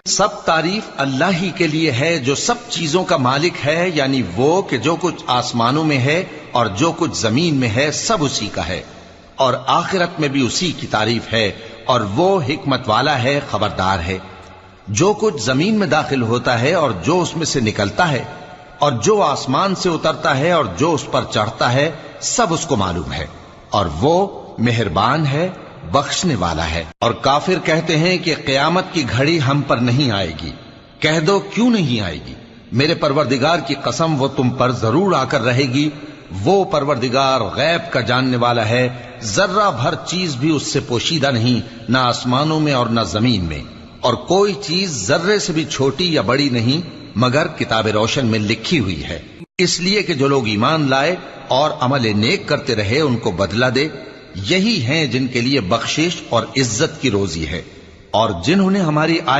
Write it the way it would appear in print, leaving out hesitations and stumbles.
سب تعریف اللہ ہی کے لیے ہے جو سب چیزوں کا مالک ہے، یعنی وہ کہ جو کچھ آسمانوں میں ہے اور جو کچھ زمین میں ہے سب اسی کا ہے، اور آخرت میں بھی اسی کی تعریف ہے، اور وہ حکمت والا ہے، خبردار ہے۔ جو کچھ زمین میں داخل ہوتا ہے اور جو اس میں سے نکلتا ہے، اور جو آسمان سے اترتا ہے اور جو اس پر چڑھتا ہے، سب اس کو معلوم ہے، اور وہ مہربان ہے، بخشنے والا ہے۔ اور کافر کہتے ہیں کہ قیامت کی گھڑی ہم پر نہیں آئے گی۔ کہہ دو کیوں نہیں آئے گی؟ میرے پروردگار کی قسم وہ تم پر ضرور آ کر رہے گی۔ وہ پروردگار غیب کا جاننے والا ہے، ذرہ بھر چیز بھی اس سے پوشیدہ نہیں، نہ آسمانوں میں اور نہ زمین میں، اور کوئی چیز ذرے سے بھی چھوٹی یا بڑی نہیں مگر کتاب روشن میں لکھی ہوئی ہے، اس لیے کہ جو لوگ ایمان لائے اور عمل نیک کرتے رہے ان کو بدلہ دے۔ یہی ہیں جن کے لیے بخشش اور عزت کی روزی ہے، اور جنہوں نے ہماری